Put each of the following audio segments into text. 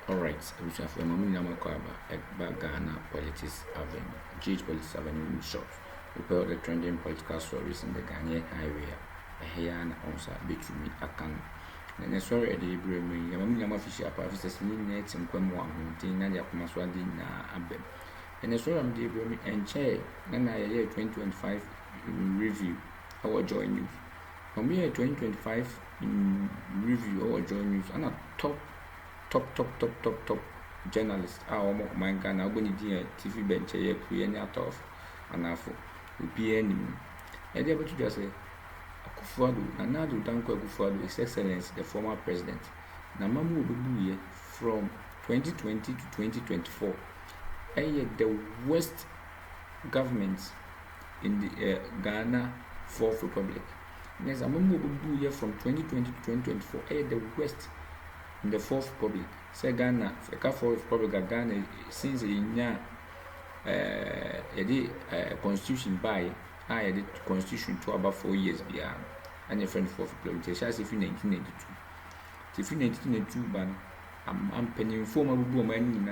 All right, which have a moment about Ghana politics avenue, GH politics avenue in short. We put the trending political stories in the Ghanaian highway. A hair and also between Akan. And as sorry, the Ibrahim, Yamama Fisher, Professor Nets and Quemo, Tina Yakumaswadi, Abem. And as well, I'm the Ibrahim and Chair, Nana year 2025 review. Our joy news. From here 2025 review, our joy news, and a top journalist. Our man can now go to TV bench, a create out of an afro. We be enemy. And able to just say, Akuffo, and now to thank Akufo, His Excellency, the former president. Namamu will be here from 2020 to 2024. And the worst government in the Ghana Fourth Republic. Next, Namamu will be here from 2020 to 2024. And the worst in the Fourth Republic. Say Ghana, the Fourth Republic, Ghana, since the constitution by I did constitution to about 4 years beyond and a friend for implementation. If in 1992, if in 1992, ban I'm penning former woman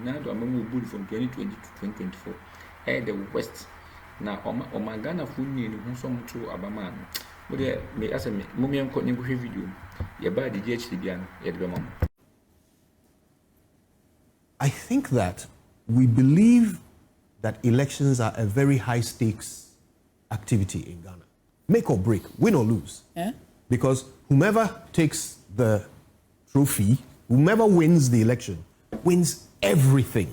now I'm from 2020 to 2024. The West now on my Ghana phone who some to Abaman. But there may ask me, Mummy and Cotton video. Your body DHDBN at the moment. I think that we believe that elections are a very high stakes activity in Ghana. Make or break, win or lose. Yeah? Because whomever takes the trophy, whomever wins the election, wins everything.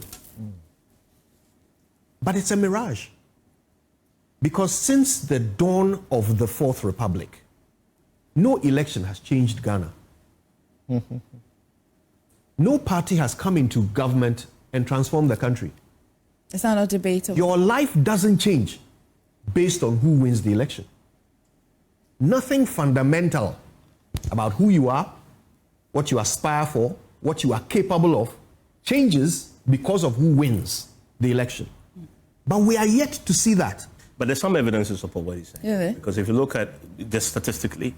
But it's a mirage. Because since the dawn of the Fourth Republic, no election has changed Ghana. No party has come into government and transformed the country. It's not debatable. Your life doesn't change based on who wins the election. Nothing fundamental about who you are, what you aspire for, what you are capable of, changes because of who wins the election. But we are yet to see that. But there's some evidence to support what he's saying. Yeah. Because if you look at just statistically,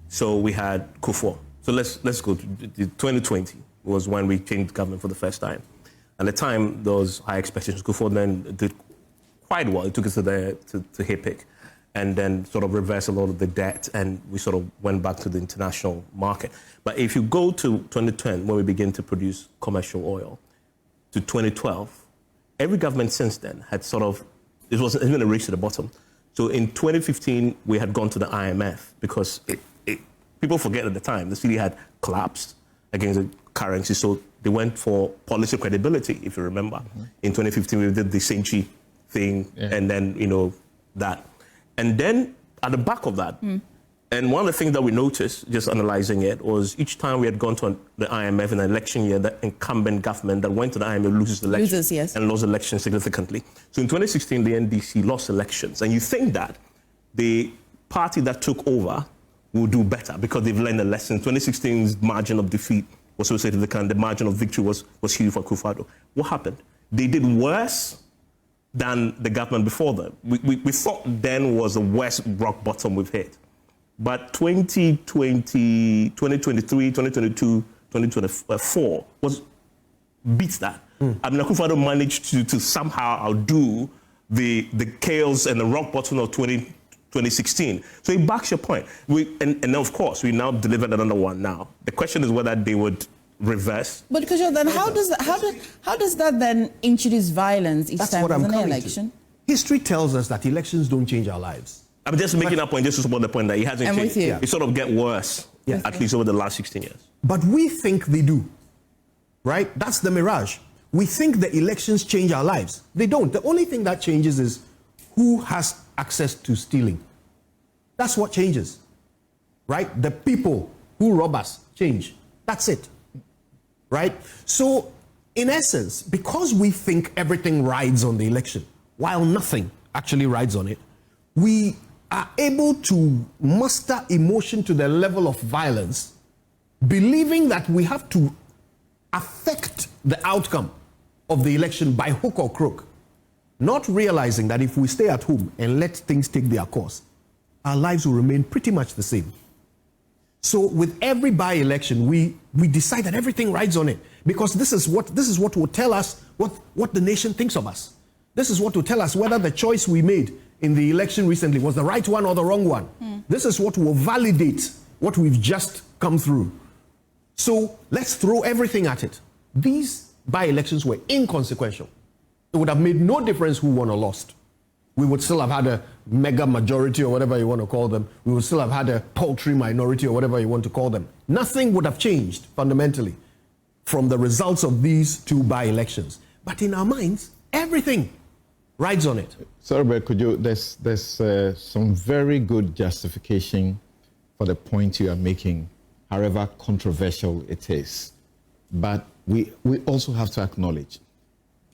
so we had Akuffo. So let's go to 2020 was when we changed government for the first time. At the time, there was high expectations. Akuffo then did quite well. It took us to HIPIC and then sort of reversed a lot of the debt, and we sort of went back to the international market. But if you go to 2010, when we began to produce commercial oil, to 2012, every government since then had sort of, it wasn't even a race to the bottom. So in 2015, we had gone to the IMF because people forget at the time, the cedi had collapsed against the currency, so they went for policy credibility, if you remember. In 2015, we did the Senchi thing, and then, that. And then at the back of that, and one of the things that we noticed, just analyzing it, was each time we had gone to the IMF in an election year, the incumbent government that went to the IMF loses the election and lost elections significantly. So in 2016, the NDC lost elections. And you think that the party that took over will do better because they've learned a lesson. 2016's margin of defeat was so significant. The margin of victory was huge for Akufo. What happened? They did worse than the government before them. We thought then was the worst rock bottom we've hit. But 2020, 2023, 2022, 2024 beats that. I mean, Akufo managed to somehow outdo the chaos and the rock bottom of 2016. So it backs your point. And of course, we now delivered another one now. The question is whether they would reverse. But then how does that then introduce violence each time there's an election? History tells us that elections don't change our lives. I'm just making a point just to support the point that it hasn't changed. With you. It sort of get worse, at least over the last 16 years. But we think they do, right? That's the mirage. We think the elections change our lives. They don't. The only thing that changes is who has access to stealing. That's what changes, right? The people who rob us change. That's it, right? So, in essence, because we think everything rides on the election, while nothing actually rides on it, we are able to muster emotion to the level of violence, believing that we have to affect the outcome of the election by hook or crook, not realizing that if we stay at home and let things take their course, our lives will remain pretty much the same. So with every by-election, we we decide that everything rides on it, because this is what will tell us what the nation thinks of us. This is what will tell us whether the choice we made in the election recently was the right one or the wrong one. This is what will validate what we've just come through. So let's throw everything at it. These by-elections were inconsequential. It would have made no difference who won or lost. We would still have had a mega majority or whatever you want to call them. We would still have had a paltry minority or whatever you want to call them. Nothing would have changed fundamentally from the results of these two by-elections. But in our minds, everything rides on it. Sorry, but could you, there's some very good justification for the point you are making, however controversial it is. But we also have to acknowledge,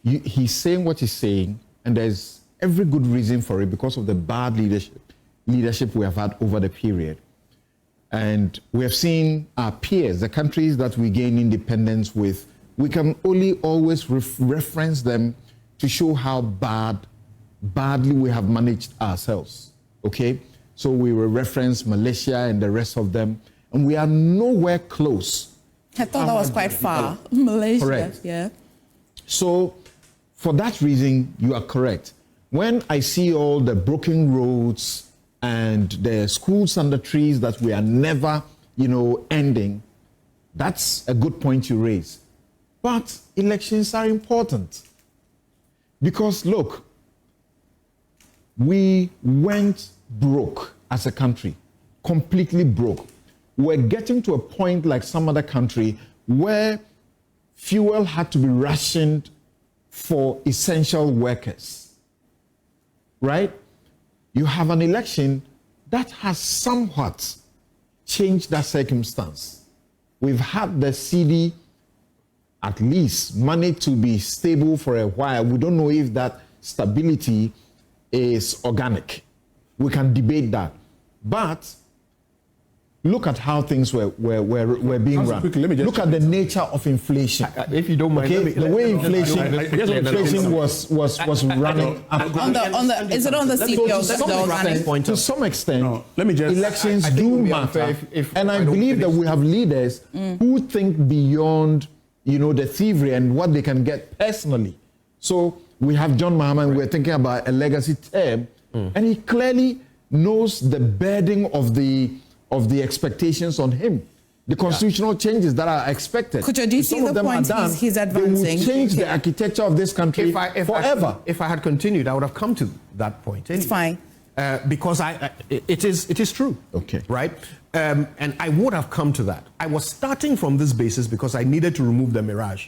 he's saying what he's saying, and there's every good reason for it because of the bad leadership we have had over the period. And we have seen our peers, the countries that we gain independence with, we can only always reference them to show how badly we have managed ourselves, okay? So we will reference Malaysia and the rest of them, and we are nowhere close. I thought that was quite far. Malaysia, correct. Yeah. So for that reason, you are correct. When I see all the broken roads and the schools under trees that we are never, ending, that's a good point you raise. But elections are important. Because look, we went broke as a country, completely broke. We're getting to a point like some other country where fuel had to be rationed for essential workers. Right? You have an election that has somewhat changed that circumstance. We've had the cedi at least managed to be stable for a while. We don't know if that stability is organic. We can debate that. But look at how things were being run. Look at the nature of inflation. If you don't mind, okay, the way inflation was running. Is it on the CPO? To some extent, elections do matter. And I believe that we have leaders who think beyond, the thievery and what they can get personally. So we have John Mahama, and we're thinking about a legacy term, and he clearly knows the burden of the expectations on him, the constitutional changes that are expected. Could you see the point he's advancing? They will change the architecture of this country forever. If I had continued, I would have come to that point. Anyway. It's fine. Because it is true. Okay. Right? And I would have come to that. I was starting from this basis because I needed to remove the mirage.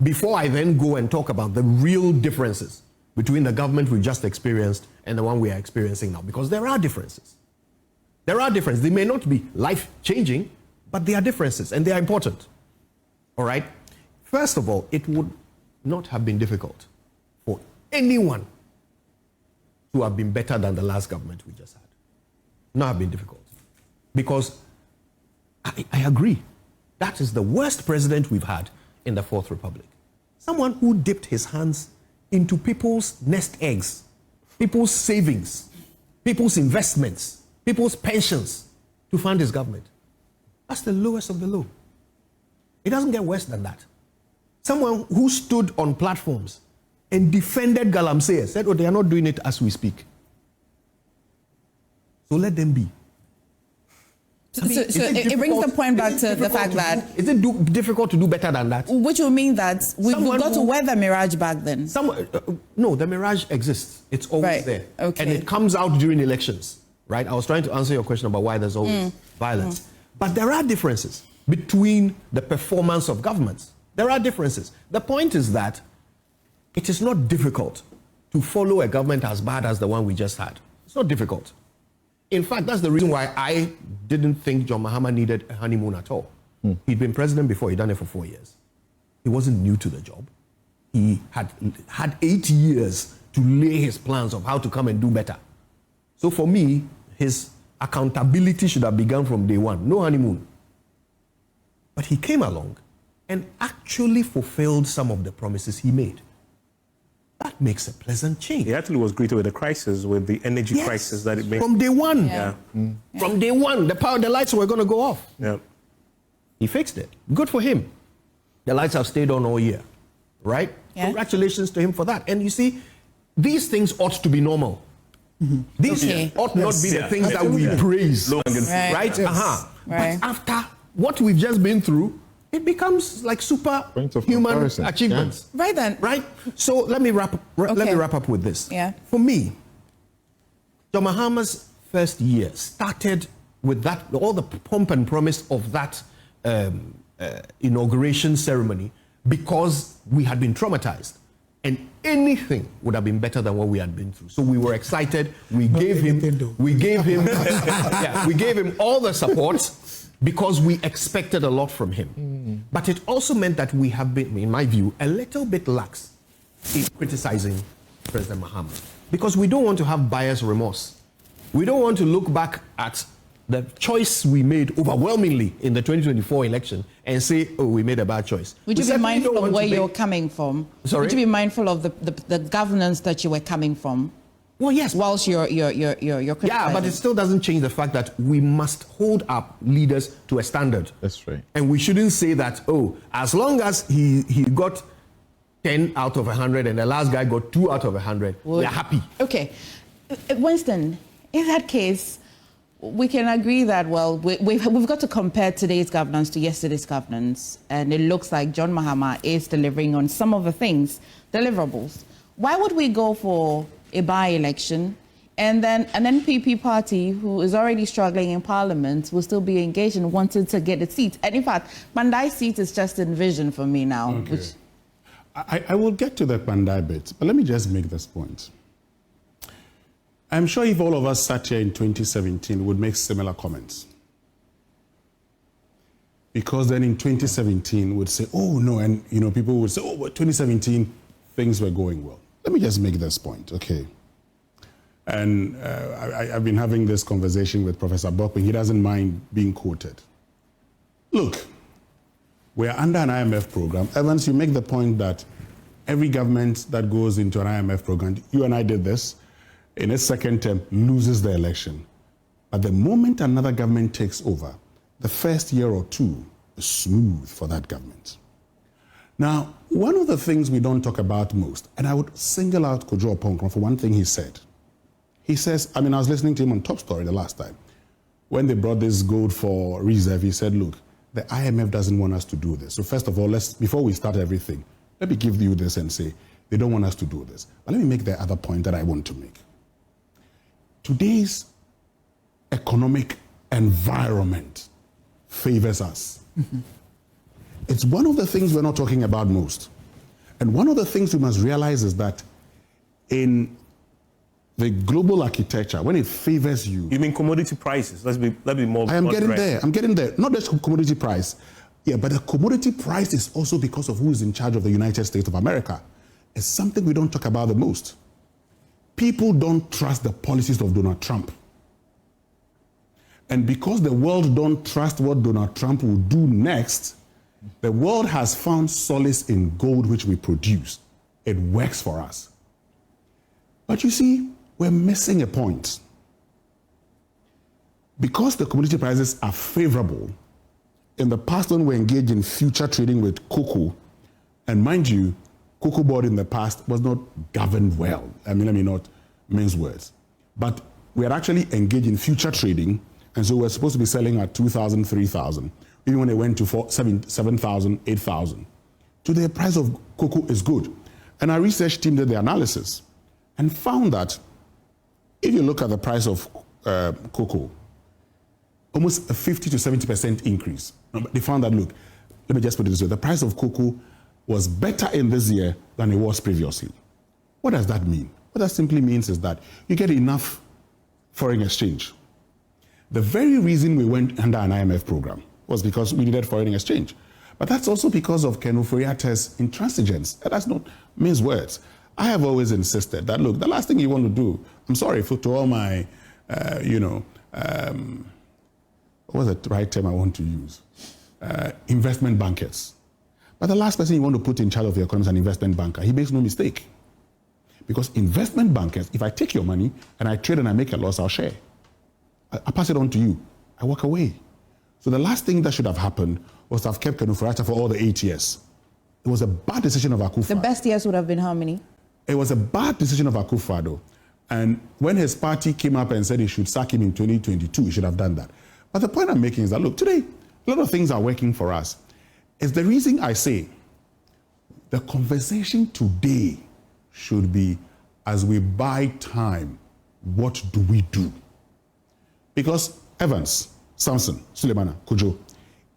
Before I then go and talk about the real differences between the government we just experienced and the one we are experiencing now. Because there are differences. There are differences. They may not be life-changing, but there are differences, and they are important. All right? First of all, it would not have been difficult for anyone to have been better than the last government we just had. Not have been difficult. Because I agree, that is the worst president we've had in the Fourth Republic. Someone who dipped his hands into people's nest eggs, people's savings, people's investments, people's pensions to fund his government. That's the lowest of the low. It doesn't get worse than that. Someone who stood on platforms and defended Galamsey said, they are not doing it as we speak. So let them be. So it brings the point back to the fact that... Is it difficult to do better than that? Which will mean that we've got to wear the mirage back then. No, the mirage exists. It's always there. Okay. And it comes out during elections. Right? I was trying to answer your question about why there's always violence. But there are differences between the performance of governments. There are differences. The point is that it is not difficult to follow a government as bad as the one we just had. It's not difficult. In fact, that's the reason why I didn't think John Mahama needed a honeymoon at all. He'd been president before. He'd done it for 4 years. He wasn't new to the job. He had 8 years to lay his plans of how to come and do better. So for me, his accountability should have begun from day one. No honeymoon. But he came along and actually fulfilled some of the promises he made. That makes a pleasant change. He actually was greeted with a crisis, with the energy crisis that it made. From day one. Yeah. From day one, the lights were going to go off. Yeah. He fixed it. Good for him. The lights have stayed on all year, right? Yeah. Congratulations to him for that. And you see, these things ought to be normal. These ought not be the things that we praise, right? Right. But after what we've just been through, it becomes like superhuman achievements. Yeah. Right then. Right? So let me wrap up with this. Yeah. For me, John Mahama's first year started with that, all the pomp and promise of that inauguration ceremony, because we had been traumatized. And anything would have been better than what we had been through. So we were excited. We gave him all the support because we expected a lot from him. But it also meant that we have been, in my view, a little bit lax in criticizing President Mahama, because we don't want to have buyer's remorse. We don't want to look back at the choice we made overwhelmingly in the 2024 election and say, oh, we made a bad choice. Would you be mindful of where you're coming from? Sorry? Would you be mindful of the governance that you were coming from? Well, yes. Whilst you're criticizing. Yeah, but it still doesn't change the fact that we must hold up leaders to a standard. That's right. And we shouldn't say that, oh, as long as he got 10 out of 100 and the last guy got 2 out of 100, we're happy. Okay. Winston, in that case, we can agree that, well, we've got to compare today's governance to yesterday's governance, and it looks like John Mahama is delivering on some of the things, deliverables. Why would we go for a by-election and then an NPP party who is already struggling in Parliament will still be engaged and wanted to get a seat? And in fact, Bandai's seat is just in vision for me now. Okay. Which... I will get to the Bandai bit, but let me just make this point. I'm sure if all of us sat here in 2017, we would make similar comments. Because then in 2017, we'd say, oh, no, and people would say, oh, but 2017, things were going well. Let me just make this point, okay? And I've been having this conversation with Professor Bokwe. He doesn't mind being quoted. Look, we're under an IMF program. Evans, you make the point that every government that goes into an IMF program, you and I did this, in its second term, loses the election. But the moment another government takes over, the first year or two is smooth for that government. Now, one of the things we don't talk about most, and I would single out Kojo Okonkwo for one thing he said. He says, I was listening to him on Top Story the last time. When they brought this gold for reserve, he said, look, the IMF doesn't want us to do this. So first of all, before we start everything, let me give you this and say, they don't want us to do this. But let me make the other point that I want to make. Today's economic environment favors us. It's one of the things we're not talking about most. And one of the things we must realize is that in the global architecture, when it favors you... You mean commodity prices? Let's be more... I'm getting there. Not just commodity price. Yeah, but the commodity price is also because of who is in charge of the United States of America. It's something we don't talk about the most. People don't trust the policies of Donald Trump. And because the world don't trust what Donald Trump will do next, the world has found solace in gold which we produce. It works for us. But you see, we're missing a point. Because the commodity prices are favorable, in the past when we engaged in future trading with cocoa, and mind you, Cocoa Board in the past was not governed well. Let me not mince words. But we had actually engaged in future trading, and so we're supposed to be selling at 2,000, 3,000, even when it went to 7,000, 8,000. Today, the price of cocoa is good. And our research team did the analysis and found that if you look at the price of cocoa, almost a 50 to 70% increase. They found that, look, let me just put it this way, the price of cocoa was better in this year than it was previously. What does that mean? What that simply means is that you get enough foreign exchange. The very reason we went under an IMF program was because we needed foreign exchange. But that's also because of Ken Ofori-Attah's intransigence. That's not mince words. I have always insisted that, look, the last thing you want to do, I'm sorry to all my, what's the right term I want to use? Investment bankers. But the last person you want to put in charge of your economy is an investment banker. He makes no mistake. Because investment bankers, if I take your money and I trade and I make a loss, I'll share. I pass it on to you. I walk away. So the last thing that should have happened was to have kept Kenufo-Addo for all the 8 years. It was a bad decision of Akufo. The best years would have been how many? It was a bad decision of Akufo-Addo. And when his party came up and said he should sack him in 2022, he should have done that. But the point I'm making is that, look, today, a lot of things are working for us. It's the reason I say the conversation today should be, as we buy time, what do we do? Because Evans, Samson, Sulemana, Kujo,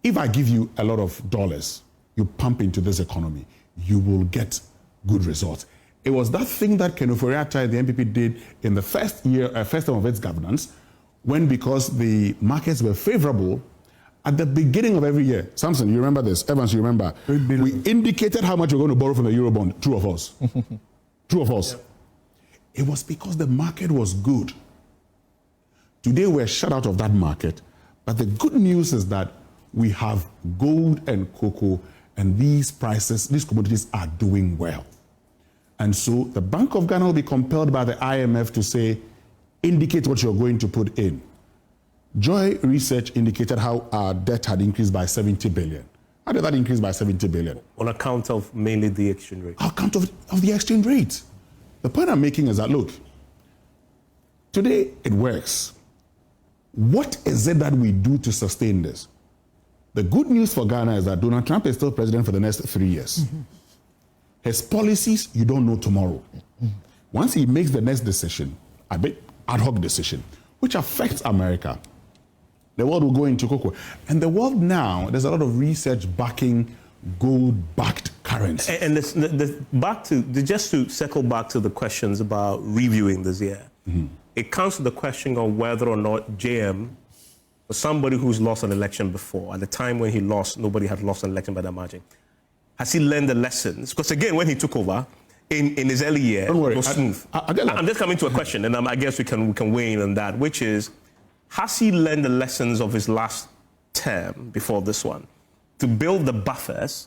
if I give you a lot of dollars, you pump into this economy, you will get good results. It was that thing that Kenufo-Addo and the NPP did in the first term of its governance, when, because the markets were favorable, at the beginning of every year, Samson, you remember this, Evans, you remember, we indicated how much we're going to borrow from the Eurobond, true or false? True or false? Yep. It was because the market was good. Today we're shut out of that market, but the good news is that we have gold and cocoa, and these prices, these commodities are doing well. And so the Bank of Ghana will be compelled by the IMF to say, indicate what you're going to put in. Joy Research indicated how our debt had increased by 70 billion. How did that increase by 70 billion? On account of mainly the exchange rate. On account of the exchange rate. The point I'm making is that, look, today it works. What is it that we do to sustain this? The good news for Ghana is that Donald Trump is still president for the next 3 years. Mm-hmm. His policies, you don't know tomorrow. Mm-hmm. Once he makes the next decision, a bit ad hoc decision, which affects America, the world will go into cocoa. And the world now, there's a lot of research backing gold-backed currency. And just to circle back to the questions about reviewing this year, mm-hmm. It comes to the question of whether or not JM, for somebody who's lost an election before, at the time when he lost, nobody had lost an election by that margin. Has he learned the lessons? Because again, when he took over, in his early year, don't worry, it was smooth. I'm just coming to a question, and I guess we can weigh in on that, which is, has he learned the lessons of his last term before this one to build the buffers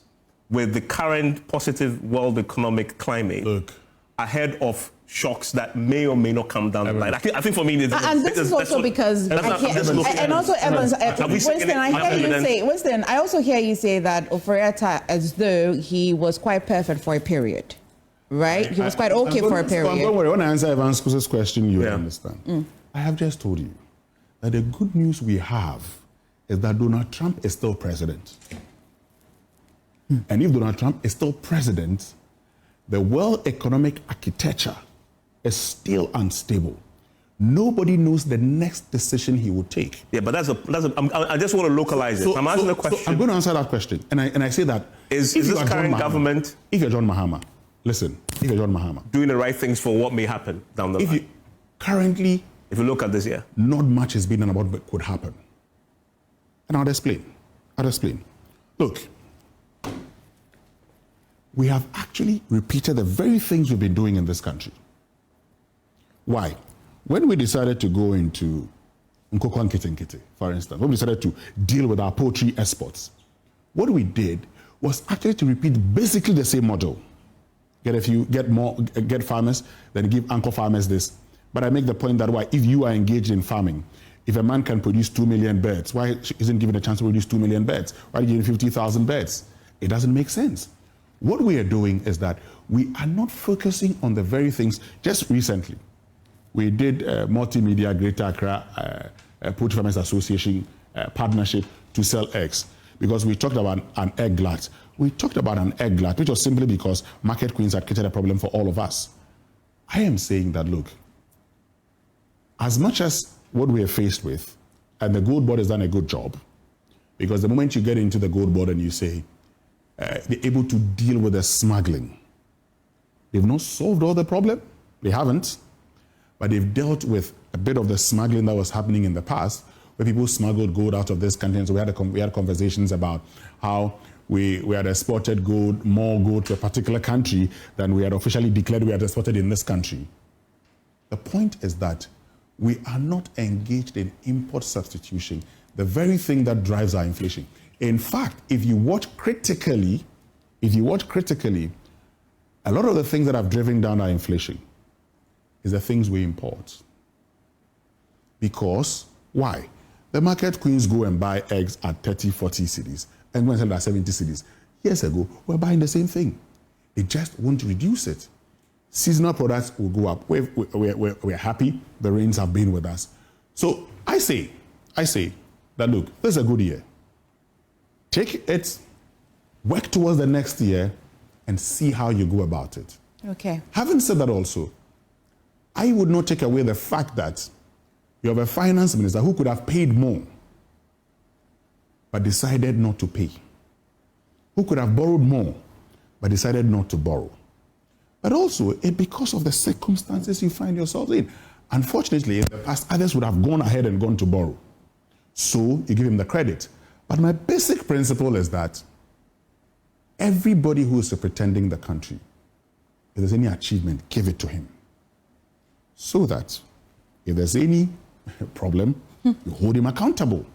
with the current positive world economic climate ahead of shocks that may or may not come down the line? I think for me, and this is also because, and also Evans, Winston, I also hear you say that Oforiatta, as though he was quite perfect for a period, right? He was quite okay for a period. Don't worry, when I answer Evans' question, you will understand. Mm. I have just told you that the good news we have is that Donald Trump is still president. Mm. And if Donald Trump is still president, the world economic architecture is still unstable. Nobody knows the next decision he will take. Yeah, but I just want to localize it. I'm asking the question. So I'm going to answer that question. And I say that is this current government... If you're John Mahama, listen, if you're John Mahama... doing the right things for what may happen down the line. Currently... If you look at this year... Not much has been done about what could happen. And I'll explain. Look, we have actually repeated the very things we've been doing in this country. Why? When we decided to go into Nkoko and Kete, for instance, when we decided to deal with our poultry exports, what we did was actually to repeat basically the same model. Get farmers, then give anchor farmers this. But I make the point that if you are engaged in farming, if a man can produce 2 million birds, why isn't given a chance to produce 2 million birds? Why are you giving 50,000 birds? It doesn't make sense. What we are doing is that we are not focusing on the very things. Just recently, we did a multimedia Greater Accra Poultry Farmers Association partnership to sell eggs, because we talked about an egg glut. We talked about an egg glut, which was simply because market queens had created a problem for all of us. I am saying that, look, as much as what we are faced with, and the Gold Board has done a good job, because the moment you get into the Gold Board and you say, they're able to deal with the smuggling, they've not solved all the problem. They haven't. But they've dealt with a bit of the smuggling that was happening in the past, where people smuggled gold out of this country. And so we had conversations about how we had exported more gold to a particular country than we had officially declared we had exported in this country. The point is that we are not engaged in import substitution, the very thing that drives our inflation. In fact, if you watch critically, a lot of the things that have driven down our inflation is the things we import. Because, why? The market queens go and buy eggs at 30, 40 cedis, and when at 70 cities. Years ago, we're buying the same thing. It just won't reduce it. Seasonal products will go up. We're happy. The rains have been with us. So I say that, look, this is a good year. Take it, work towards the next year, and see how you go about it. Okay. Having said that also, I would not take away the fact that you have a finance minister who could have paid more, but decided not to pay. Who could have borrowed more, but decided not to borrow. But also, because of the circumstances you find yourself in. Unfortunately, in the past, others would have gone ahead and gone to borrow. So you give him the credit. But my basic principle is that everybody who is pretending the country, if there's any achievement, give it to him. So that if there's any problem, you hold him accountable.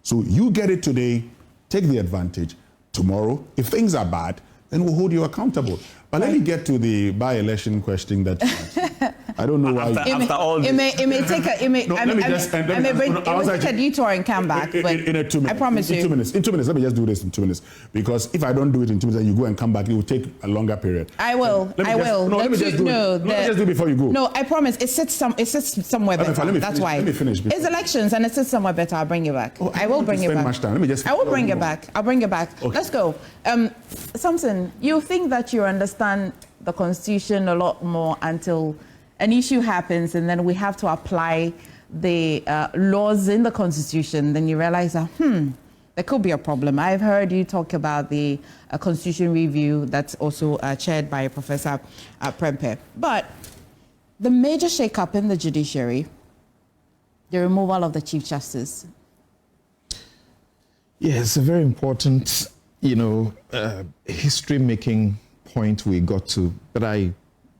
So you get it today, take the advantage. Tomorrow, if things are bad, then we'll hold you accountable. But let me get to the by-election question that you asked. I don't know why. It may take a detour and come back. But in 2 minutes. I promise you. In 2 minutes. Let me just do this in 2 minutes. Because if I don't do it in 2 minutes, and you go and come back, it will take a longer period. I will. Let me just do it before you go. No, I promise. It sits somewhere better. That's why. Let me finish. It's elections and it sits somewhere better. I'll bring it back. I will bring it back. Much time. Let me just. I will bring it back. I'll bring it back. Okay. Let's go. Samson, you think that you understand the Constitution a lot more until an issue happens and then we have to apply the laws in the Constitution. Then you realize that, there could be a problem. I've heard you talk about the Constitution review that's also chaired by Professor Prempeh. But the major shake-up in the judiciary, the removal of the Chief Justice. Yeah, it's a very important, history-making point we got to, but I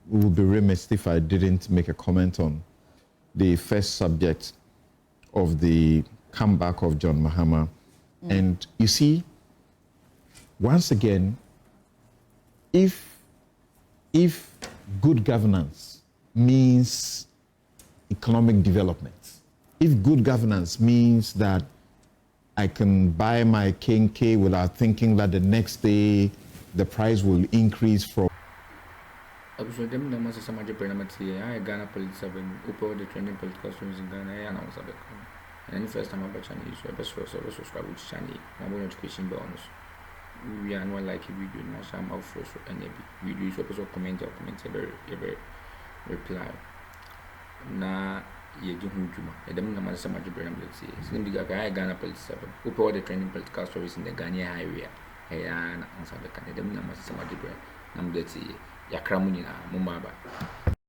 would be remiss if I didn't make a comment on the first subject of the comeback of John Mahama. And you see, once again, if good governance means economic development, if good governance means that I can buy my K without thinking that the next day the price will increase from. Akuffo dem na masa sama je prenamati I Ghana politics have been upper the trending political stories in Ghana I announce about. And the first time about Chinese so best subscribe with Chinese. Na bo notification bell no. We are not like video na sham out for so any video so person comment every reply. Na ye di hu djuma. E dem na masa sama je prenamati. Sin diga I Ghana politics have upper the trending political stories in the Ghanaian area. I answer the Canada, Namasa Madibra, Namdeti, Yakramunina, Mumaba.